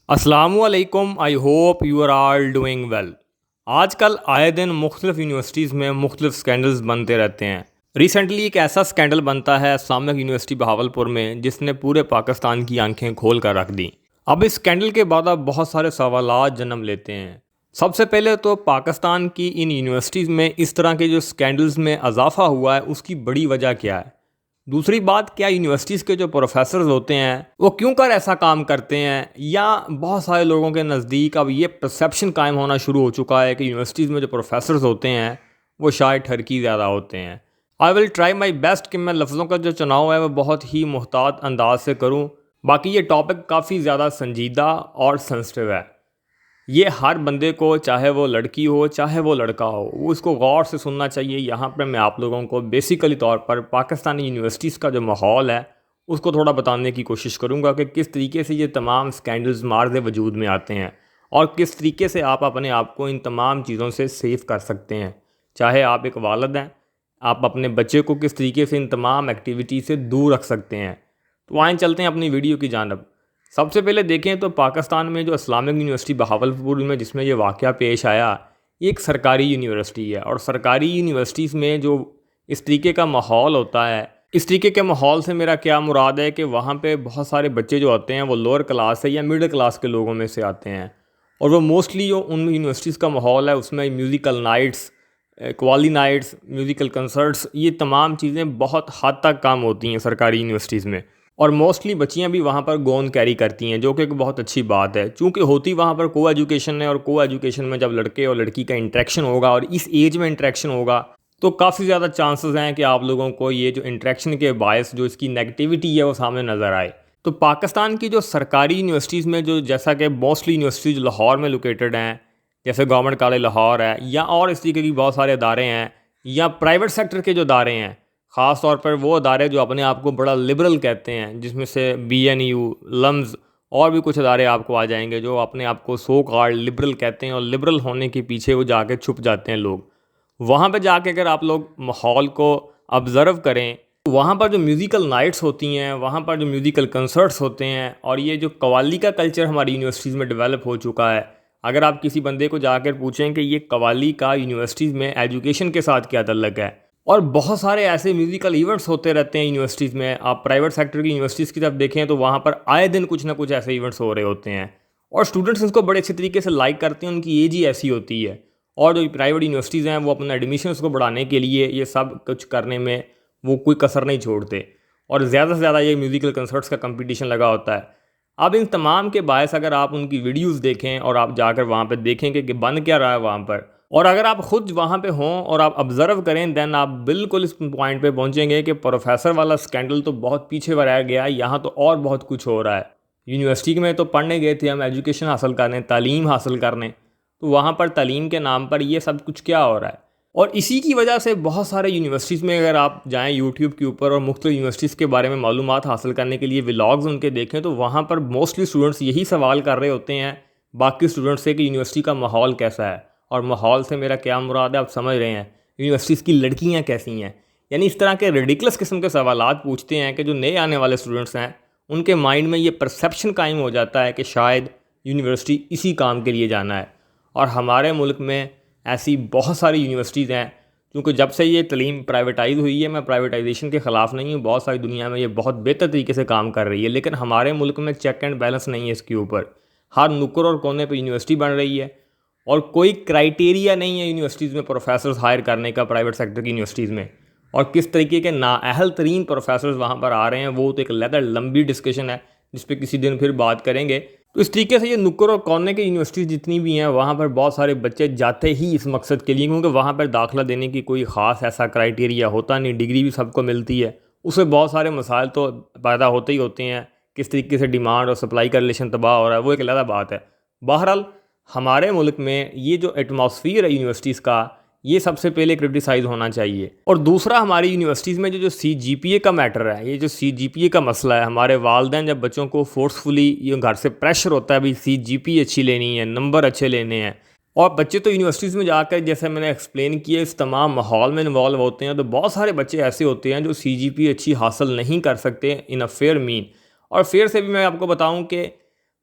अस्सलामुअलैकुम। I hope you are all doing well. आजकल आए दिन मुख्तलिफ यूनिवर्सिटीज़ में मुख्तलिफ स्कैंडल्स बनते रहते हैं। रिसेंटली एक ऐसा स्कैंडल बनता है इस्लामिक यूनिवर्सिटी बहावलपुर में जिसने पूरे पाकिस्तान की आंखें खोल कर रख दी। अब इस स्कैंडल के बाद अब बहुत सारे सवालात जन्म लेते हैं। सबसे पहले तो पाकिस्तान की इन यूनिवर्सिटीज़ में इस तरह के जो स्कैंडल्स में इजाफा हुआ है उसकी बड़ी वजह क्या है। दूसरी बात, क्या यूनिवर्सिटीज़ के जो प्रोफेसर्स होते हैं वो क्यों कर ऐसा काम करते हैं, या बहुत सारे लोगों के नज़दीक अब ये परसेप्शन कायम होना शुरू हो चुका है कि यूनिवर्सिटीज़ में जो प्रोफेसर्स होते हैं वो शायद ठरकी ज़्यादा होते हैं। I will try my best कि मैं लफ्ज़ों का जो चुनाव है वो बहुत ही मुहतात अंदाज से करूँ। बाकी ये टॉपिक काफ़ी ज़्यादा संजीदा और सेंसिटिव है। ये हर बंदे को, चाहे वो लड़की हो चाहे वो लड़का हो, वो इसको गौर से सुनना चाहिए। यहाँ पर मैं आप लोगों को बेसिकली तौर पर पाकिस्तानी यूनिवर्सिटीज़ का जो माहौल है उसको थोड़ा बताने की कोशिश करूँगा कि किस तरीके से ये तमाम स्कैंडल्स मार्ज़ वजूद में आते हैं और किस तरीके से आप अपने आप को इन तमाम चीज़ों से सेफ कर सकते हैं। चाहे आप एक वालिद हैं, आप अपने बच्चे को किस तरीके से इन तमाम एक्टिविटी से दूर रख सकते हैं। तो आए चलते हैं अपनी वीडियो की जानब। सबसे पहले देखें तो पाकिस्तान में जो इस्लामिक यूनिवर्सिटी बहावलपुर में जिसमें ये वाक़या पेश आया, ये एक सरकारी यूनिवर्सिटी है। और सरकारी यूनिवर्सिटीज़ में जो इस तरीके का माहौल होता है, इस तरीके के माहौल से मेरा क्या मुराद है कि वहाँ पे बहुत सारे बच्चे जो होते हैं वो लोअर क्लास से या मिडिल क्लास के लोगों में से आते हैं। और वो मोस्टली जो उन यूनिवर्सिटीज़ का माहौल है उसमें musical nights, qawwali nights, musical concerts, ये तमाम चीज़ें बहुत हद तक काम होती हैं सरकारी यूनिवर्सिटीज़ में। और मोस्टली बच्चियां भी वहाँ पर गोन कैरी करती हैं, जो कि एक बहुत अच्छी बात है। चूँकि होती वहाँ पर को एजुकेशन है, और को एजुकेशन में जब लड़के और लड़की का इंटरेक्शन होगा और इस एज में इंटरेक्शन होगा तो काफ़ी ज़्यादा चांसेस हैं कि आप लोगों को ये जो इंटरेक्शन के बायस, जो इसकी नेगेटिविटी है, वो सामने नज़र आए। तो पाकिस्तान की जो सरकारी यूनिवर्सिटीज़ में जो, जैसा कि मोस्टली यूनिवर्सिटीज़ लाहौर में लोकेटेड हैं, जैसे गवर्नमेंट कॉलेज लाहौर है, या और इस तरीके की बहुत सारे अदारे हैं, या प्राइवेट सेक्टर के जो अदारे हैं, ख़ास तौर पर वो अदारे जो अपने आप को बड़ा लिबरल कहते हैं, जिसमें से BNU, लम्स और भी कुछ अदारे आपको आ जाएंगे जो अपने आप को सो कॉल्ड लिबरल कहते हैं, और लिबरल होने के पीछे वो जाके छुप जाते हैं लोग। वहाँ पे जाके अगर आप लोग माहौल को ऑब्ज़र्व करें तो वहाँ पर जो म्यूज़िकल नाइट्स होती हैं, वहाँ पर जो म्यूज़िकल कंसर्ट्स होते हैं, और ये जो कव्वाली का कल्चर हमारी यूनिवर्सिटीज़ में डेवलप हो चुका है। अगर आप किसी बंदे को जाकर पूछें कि ये कव्वाली का यूनिवर्सिटीज़ में एजुकेशन के साथ क्या ताल्लुक़ है, और बहुत सारे ऐसे म्यूज़िकल इवेंट्स होते रहते हैं यूनिवर्सिटीज़ में। आप प्राइवेट सेक्टर की यूनिवर्सिटीज़ की तरफ देखें तो वहाँ पर आए दिन कुछ ना कुछ ऐसे इवेंट्स हो रहे होते हैं, और स्टूडेंट्स इसको बड़े अच्छे तरीके से लाइक करते हैं। उनकी एज ही ऐसी होती है। और जो प्राइवेट यूनिवर्सिटीज़ हैं वो अपना एडमिशन्स को बढ़ाने के लिए ये सब कुछ करने में वो कोई कसर नहीं छोड़ते, और ज़्यादा से ज़्यादा ये म्यूज़िकल कंसर्ट्स का कंपटीशन लगा होता है। अब इन तमाम के बायस अगर आप उनकी वीडियोस देखें और आप जाकर वहाँ पे देखेंगे कि बन क्या रहा है वहाँ पर, और अगर आप खुद वहाँ पे हों और आप ऑब्ज़र्व करें, देन आप बिल्कुल इस पॉइंट पे पहुँचेंगे कि प्रोफेसर वाला स्कैंडल तो बहुत पीछे रह गया है, यहाँ तो और बहुत कुछ हो रहा है। यूनिवर्सिटी में तो पढ़ने गए थे हम, एजुकेशन हासिल करने, तालीम हासिल करने, तो वहाँ पर तालीम के नाम पर ये सब कुछ क्या हो रहा है। और इसी की वजह से बहुत सारे यूनिवर्सिटीज़ में अगर आप जाएँ यूट्यूब के ऊपर और मुख्तलिफ यूनिवर्सिटीज़ के बारे में मालूमात हासिल करने के लिए व्लॉग्स उनके देखें, तो वहाँ पर मोस्टली स्टूडेंट्स यही सवाल कर रहे होते हैं बाकी स्टूडेंट्स से कि यूनिवर्सिटी का माहौल कैसा है। और माहौल से मेरा क्या मुराद है आप समझ रहे हैं, यूनिवर्सिटीज़ की लड़कियाँ कैसी हैं। यानी इस तरह के रिडिकुलस किस्म के सवालात पूछते हैं कि जो नए आने वाले स्टूडेंट्स हैं उनके माइंड में ये परसेप्शन कायम हो जाता है कि शायद यूनिवर्सिटी इसी काम के लिए जाना है। और हमारे मुल्क में ऐसी बहुत सारी यूनिवर्सिटीज़ हैं, क्योंकि जब से ये तलीम प्राइवेटाइज़ हुई है, मैं प्राइवेटाइजेशन के ख़िलाफ़ नहीं हूँ, बहुत सारी दुनिया में ये बहुत बेहतर तरीके से काम कर रही है, लेकिन हमारे मुल्क में चेक एंड बैलेंस नहीं है इसके ऊपर। हर नुक्कड़ और कोने पे यूनिवर्सिटी बन रही है, और कोई क्राइटेरिया नहीं है यूनिवर्सिटीज़ में प्रोफेसर्स हायर करने का प्राइवेट सेक्टर की यूनिवर्सिटीज़ में। और किस तरीके के नाअहल तरीन प्रोफेसर्स वहाँ पर आ रहे हैं वो तो एक अलग लंबी डिस्कशन है, जिस पे किसी दिन फिर बात करेंगे। तो इस तरीके से ये नुक्कड़ और कोने की यूनिवर्सिटीज़ जितनी भी हैं वहाँ पर बहुत सारे बच्चे जाते ही इस मकसद के लिए, क्योंकि वहाँ पर दाखिला देने की कोई ख़ास ऐसा क्राइटेरिया होता नहीं, डिग्री भी सबको मिलती है। उससे बहुत सारे मसाइल तो पैदा होते ही होते हैं, किस तरीके से डिमांड और सप्लाई का रिलेशन तबाह हो रहा है वो एक अलग बात है। बहरहाल हमारे मुल्क में ये जो एटमॉस्फियर है यूनिवर्सिटीज़ का, ये सबसे पहले क्रिटिसाइज़ होना चाहिए। और दूसरा, हमारी यूनिवर्सिटीज़ में जो CGPA का मैटर है, ये जो CGPA का मसला है, हमारे वालिदैन जब बच्चों को फोर्सफुली ये घर से प्रेशर होता है भाई CGPA अच्छी लेनी है, नंबर अच्छे लेने हैं, और बच्चे तो यूनिवर्सिटीज़ में जाकर, जैसे मैंने एक्सप्लेन किया, इस तमाम माहौल में इन्वॉल्व होते हैं, तो बहुत सारे बच्चे ऐसे होते हैं जो CGPA अच्छी हासिल नहीं कर सकते इन अ फेयर मीन। और फेयर से भी मैं आपको बताऊँ कि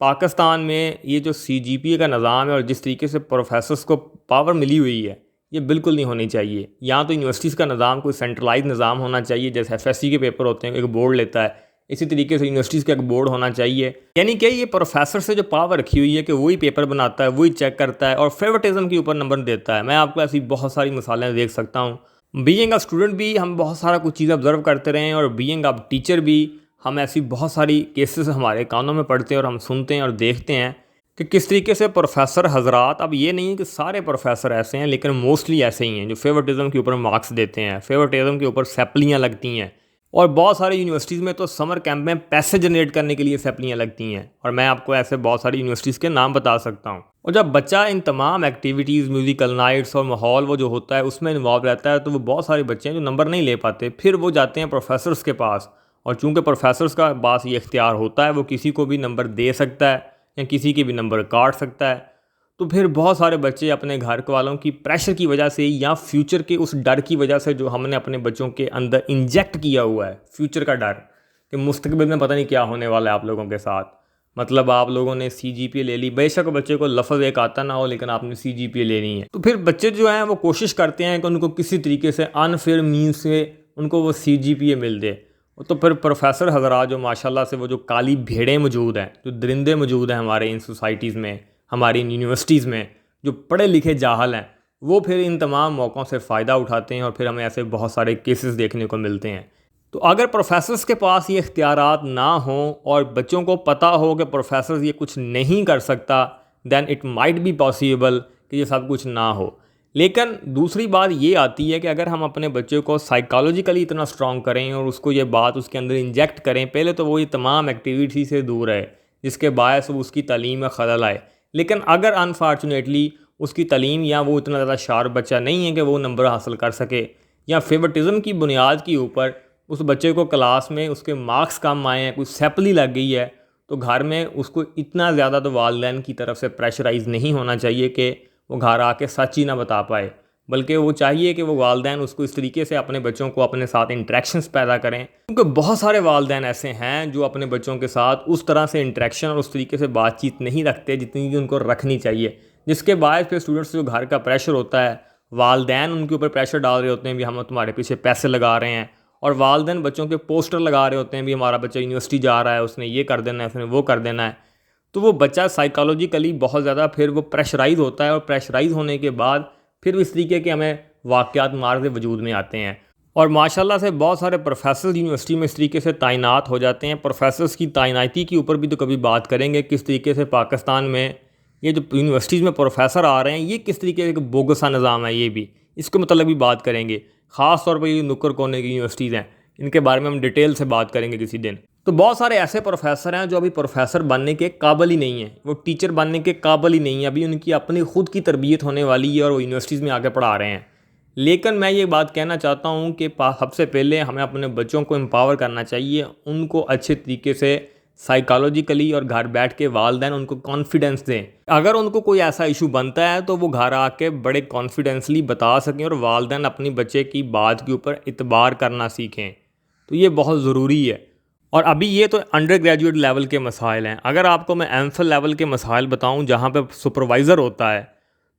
पाकिस्तान में ये जो सीजीपीए का निज़ाम है और जिस तरीके से प्रोफेसर्स को पावर मिली हुई है, ये बिल्कुल नहीं होनी चाहिए। यहाँ तो यूनिवर्सिटीज़ का निज़ाम कोई सेंट्रलाइज निज़ाम होना चाहिए, जैसे एफएससी के पेपर होते हैं एक बोर्ड लेता है, इसी तरीके से यूनिवर्सिटीज़ का एक बोर्ड होना चाहिए। यानी कि ये प्रोफेसर से जो पावर रखी हुई है कि वही पेपर बनाता है, वही चेक करता है और फेवरेटिज्म के ऊपर नंबर देता है। मैं आपको ऐसी बहुत सारी मिसालें देख सकता हूँ। बीइंग अ स्टूडेंट भी हम बहुत सारा कुछ चीज़ ऑब्जर्व करते रहे हैं और बीइंग अ टीचर भी हम ऐसी बहुत सारी केसेस हमारे कानों में पढ़ते हैं और हम सुनते हैं और देखते हैं कि किस तरीके से प्रोफेसर हजरात, अब ये नहीं है कि सारे प्रोफेसर ऐसे हैं, लेकिन मोस्टली ऐसे ही हैं जो फेवरेटिज्म के ऊपर मार्क्स देते हैं, फेवरेटिज्म के ऊपर सैपलियाँ लगती हैं। और बहुत सारी यूनिवर्सिटीज़ में तो समर कैंप में पैसे जनरेट करने के लिए सैपलियाँ लगती हैं, और मैं आपको ऐसे बहुत सारी यूनिवर्सिटीज़ के नाम बता सकता हूँ। और जब बच्चा इन तमाम एक्टिविटीज़, म्यूज़िकल नाइट्स और माहौल वो जो होता है उसमें इन्वॉल्व रहता है, तो वो बहुत सारे बच्चे हैं जो नंबर नहीं ले पाते, फिर वो जाते हैं प्रोफेसर्स के पास। और चूंकि प्रोफेसर्स का पास ये इख्तियार होता है, वो किसी को भी नंबर दे सकता है या किसी के भी नंबर काट सकता है, तो फिर बहुत सारे बच्चे अपने घर वालों की प्रेशर की वजह से या फ्यूचर के उस डर की वजह से जो हमने अपने बच्चों के अंदर इंजेक्ट किया हुआ है, फ्यूचर का डर कि मुस्तकबिल में पता नहीं क्या होने वाला है आप लोगों के साथ। मतलब आप लोगों ने सीजीपीए ले ली, बेशक बच्चे को लफ्ज़ एक आता ना हो, लेकिन आपने सीजीपीए लेनी है, तो फिर बच्चे जो हैं वो कोशिश करते हैं कि उनको किसी तरीके से अनफेयर मीन्स से उनको वो सीजीपीए मिल दे। तो फिर प्रोफेसर हज़रात जो माशाल्लाह से वो जो काली भेड़ें मौजूद हैं, जो दरिंदे मौजूद हैं हमारे इन सोसाइटीज़ में, हमारी इन यूनिवर्सिटीज़ में, जो पढ़े लिखे जाहल हैं, वो फिर इन तमाम मौक़ों से फ़ायदा उठाते हैं और फिर हमें ऐसे बहुत सारे केसेस देखने को मिलते हैं। तो अगर प्रोफेसर्स के पास ये इख्तियारात ना हों और बच्चों को पता हो कि प्रोफेसर ये कुछ नहीं कर सकता, than it might be possible कि ये सब कुछ ना हो। लेकिन दूसरी बात ये आती है कि अगर हम अपने बच्चे को साइकोलॉजिकली इतना स्ट्रॉन्ग करें और उसको ये बात उसके अंदर इंजेक्ट करें, पहले तो वो ये तमाम एक्टिविटी से दूर है जिसके बायस वो उसकी तालीम में खलल आए। लेकिन अगर अनफॉर्चुनेटली उसकी तालीम या वो इतना ज़्यादा शार्प बच्चा नहीं है कि वो नंबर हासिल कर सके, या फेवरेटिज़म की बुनियाद के ऊपर उस बच्चे को क्लास में उसके मार्क्स कम आए हैं, कोई सैपली लग गई है, तो घर में उसको इतना ज़्यादा तो वालिदैन की तरफ से प्रेशराइज़ नहीं होना चाहिए कि वो घर आके सच ही ना बता पाए, बल्कि वो चाहिए कि वो वालिदैन उसको इस तरीके से अपने बच्चों को अपने साथ इंटरेक्शंस पैदा करें। क्योंकि बहुत सारे वालिदैन ऐसे हैं जो अपने बच्चों के साथ उस तरह से इंटरेक्शन और उस तरीके से बातचीत नहीं रखते जितनी कि उनको रखनी चाहिए, जिसके बाद फिर स्टूडेंट्स जो घर का प्रेशर होता है, वालिदैन उनके ऊपर प्रेशर डाल रहे होते हैं भी हम तुम्हारे पीछे पैसे लगा रहे हैं, और वालिदैन बच्चों के पोस्टर लगा रहे होते हैं भी हमारा बच्चा यूनिवर्सिटी जा रहा है, उसने ये कर देना है, उसने वो कर देना है। तो वो बच्चा साइकोलॉजिकली बहुत ज़्यादा फिर वो प्रेशराइज़ होता है, और प्रेशराइज़ होने के बाद फिर इस तरीके के हमें वाक़यात मार्ग वजूद में आते हैं। और माशाल्लाह से बहुत सारे प्रोफेसर्स यूनिवर्सिटी में इस तरीके से तैनात हो जाते हैं। प्रोफेसर्स की तैनाती के ऊपर भी तो कभी बात करेंगे, किस तरीके से पाकिस्तान में ये जो यूनिवर्सिटीज़ में प्रोफेसर आ रहे हैं, ये किस तरीके का बोगसा निज़ाम है, ये भी इसके मतलब भी बात करेंगे। ख़ास तौर पर ये नुक्कर कोने की यूनिवर्सिटीज़ हैं, इनके बारे में हम डिटेल से बात करेंगे किसी दिन। तो बहुत सारे ऐसे प्रोफेसर हैं जो अभी प्रोफेसर बनने के काबिल ही नहीं है, वो टीचर बनने के काबिल ही नहीं है, अभी उनकी अपनी खुद की तरबियत होने वाली है और वो यूनिवर्सिटीज़ में आके पढ़ा रहे हैं। लेकिन मैं ये बात कहना चाहता हूँ कि सबसे पहले हमें अपने बच्चों को एम्पावर करना चाहिए, उनको अच्छे तरीके से साइकोलॉजिकली, और घर बैठ के वालिदैन उनको कॉन्फिडेंस दें। अगर उनको कोई ऐसा इशू बनता है तो वो घर आके बड़े कॉन्फिडेंसली बता सकें और वालिदैन अपनी बच्चे की बात के ऊपर इतबार करना सीखें, तो ये बहुत ज़रूरी है। और अभी ये तो अंडर ग्रेजुएट लेवल के मसाइल हैं। अगर आपको मैं एमफिल लेवल के मसाइल बताऊं जहाँ पे सुपरवाइज़र होता है,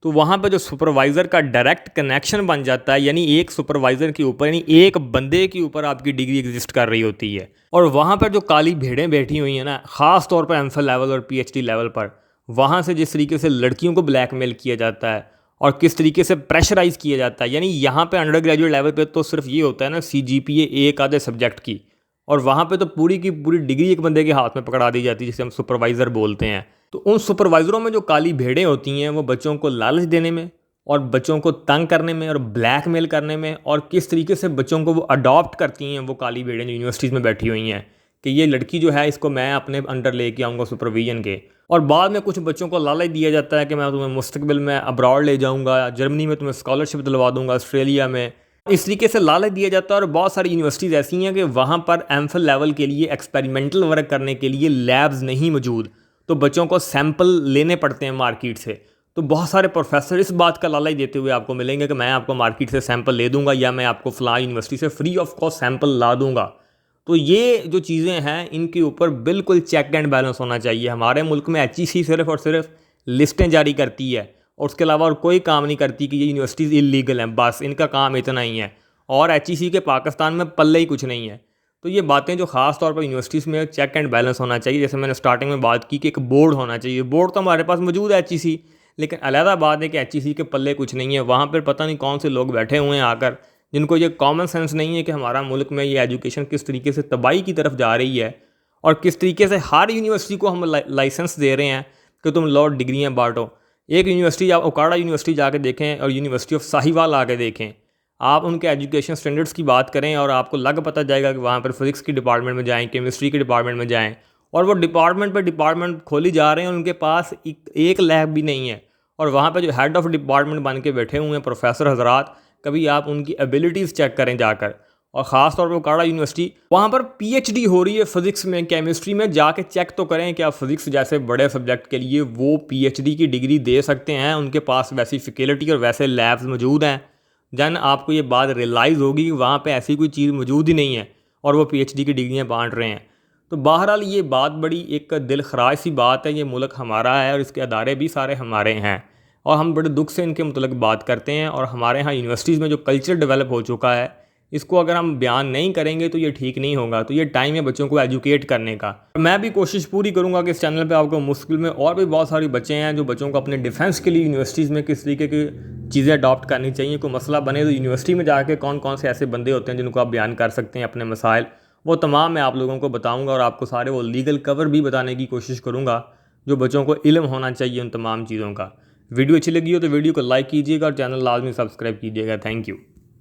तो वहाँ पे जो सुपरवाइज़र का डायरेक्ट कनेक्शन बन जाता है, यानी एक सुपरवाइज़र के ऊपर, यानी एक बंदे के ऊपर आपकी डिग्री एग्जिस्ट कर रही होती है। और वहाँ पर जो काली भेड़ें बैठी हुई हैं ना, ख़ास तौर पर एमफिल लेवल और पीएचडी लेवल पर, वहाँ से जिस तरीके से लड़कियों को ब्लैकमेल किया जाता है और किस तरीके से प्रेशराइज़ किया जाता है, यानी यहाँ पे अंडर ग्रेजुएट लेवल पे तो सिर्फ ये होता है ना सीजीपीए एक आधे सब्जेक्ट की, और वहाँ पे तो पूरी की पूरी डिग्री एक बंदे के हाथ में पकड़ा दी जाती है, जिसे हम सुपरवाइज़र बोलते हैं। तो उन सुपरवाइज़रों में जो काली भेड़ें होती हैं, वो बच्चों को लालच देने में और बच्चों को तंग करने में और ब्लैकमेल करने में, और किस तरीके से बच्चों को वो अडॉप्ट करती हैं, वो काली भेड़ें जो यूनिवर्सिटीज़ में बैठी हुई हैं कि ये लड़की जो है इसको मैं अपने अंडर लेके आऊँगा सुपरविजन के। और बाद में कुछ बच्चों को लालच दिया जाता है कि मैं तुम्हें मुस्तकबिल में अब्रॉड ले जाऊँगा, जर्मनी में तुम्हें स्कॉलरशिप दिलवा दूँगा, ऑस्ट्रेलिया में, इस तरीके से लालच दिया जाता है। और बहुत सारी यूनिवर्सिटीज़ ऐसी हैं कि वहाँ पर एमफिल लेवल के लिए एक्सपेरिमेंटल वर्क करने के लिए लैब्स नहीं मौजूद, तो बच्चों को सैंपल लेने पड़ते हैं मार्केट से। तो बहुत सारे प्रोफेसर इस बात का लालच देते हुए आपको मिलेंगे कि मैं आपको मार्केट से सैंपल ले दूंगा, या मैं आपको फ़लाँ यूनिवर्सिटी से फ्री ऑफ कॉस्ट सैंपल ला दूंगा। तो ये जो चीज़ें हैं इनके ऊपर बिल्कुल चेक एंड बैलेंस होना चाहिए। हमारे मुल्क में एचईसी सिर्फ और सिर्फ लिस्टें जारी करती है और उसके अलावा और कोई काम नहीं करती कि ये यूनिवर्सिटीज़ इलीगल हैं, बस इनका काम इतना ही है। और एचईसी के पाकिस्तान में पल्ले ही कुछ नहीं है। तो ये बातें जो ख़ास तौर पर यूनिवर्सिटीज़ में चेक एंड बैलेंस होना चाहिए, जैसे मैंने स्टार्टिंग में बात की कि एक बोर्ड होना चाहिए। बोर्ड तो हमारे पास मौजूद है एचईसी, लेकिन अलहदा बात है कि एचईसी के पल्ले कुछ नहीं है। वहाँ पर पता नहीं कौन से लोग बैठे हुए हैं आकर, जिनको ये कॉमन सेंस नहीं है कि हमारा मुल्क में ये एजुकेशन किस तरीके से तबाही की तरफ जा रही है और किस तरीके से हर यूनिवर्सिटी को हम लाइसेंस दे रहे हैं कि तुम लॉ डिग्रियाँ बांटो। एक यूनिवर्सिटी आप ओकाड़ा यूनिवर्सिटी जाके देखें और यूनिवर्सिटी ऑफ साहिवाल आके देखें, आप उनके एजुकेशन स्टैंडर्ड्स की बात करें और आपको लग पता जाएगा कि वहाँ पर फिज़िक्स की डिपार्टमेंट में जाएँ, केमिस्ट्री के डिपार्टमेंट में जाएँ, और वो डिपार्टमेंट पर डिपार्टमेंट खोली जा रहे हैं और उनके पास एक लैब भी नहीं है। और वहाँ पर जो हेड ऑफ़ डिपार्टमेंट बन के बैठे हुए हैं प्रोफेसर हजरात, कभी आप उनकी एबिलिटीज़ चेक करें जाकर। और ख़ास तौर पर ओकाड़ा यूनिवर्सिटी, वहाँ पर पीएचडी हो रही है फ़िज़िक्स में, केमिस्ट्री में, जाके चेक तो करें कि आप फ़िज़िक्स जैसे बड़े सब्जेक्ट के लिए वो पीएचडी की डिग्री दे सकते हैं, उनके पास वैसी फैकल्टी और वैसे लैब्स मौजूद हैं। जन आपको ये बात रियलाइज़ होगी कि वहाँ पे ऐसी कोई चीज़ मौजूद ही नहीं है और वो पीएचडी की डिग्रियाँ बांट रहे हैं। तो बहरहाल ये बात बड़ी एक दिल खराज सी बात है। ये मुल्क हमारा है और इसके अदारे भी सारे हमारे हैं और हम बड़े दुख से इनके मुतल्लिक़ बात करते हैं। और हमारे यहाँ यूनिवर्सिटीज़ में जो कल्चर डेवलप हो चुका है, इसको अगर हम बयान नहीं करेंगे तो ये ठीक नहीं होगा। तो ये टाइम है बच्चों को एजुकेट करने का। मैं भी कोशिश पूरी करूँगा कि इस चैनल पे आपको मुश्किल में और भी बहुत सारे बच्चे हैं जो बच्चों को अपने डिफेंस के लिए यूनिवर्सिटीज़ में किस तरीके की चीज़ें अडॉप्ट करनी चाहिए। कोई मसला बने तो यूनिवर्सिटी में जाके कौन कौन से ऐसे बंदे होते हैं जिनको आप बयान कर सकते हैं अपने मसाइल, वो तमाम मैं आप लोगों को बताऊँगा और आपको सारे वो लीगल कवर भी बताने की कोशिश करूँगा जो बच्चों को इल्म होना चाहिए उन तमाम चीज़ों का। वीडियो अच्छी लगी हो तो वीडियो को लाइक कीजिएगा और चैनल लाजमी सब्सक्राइब कीजिएगा। Thank you.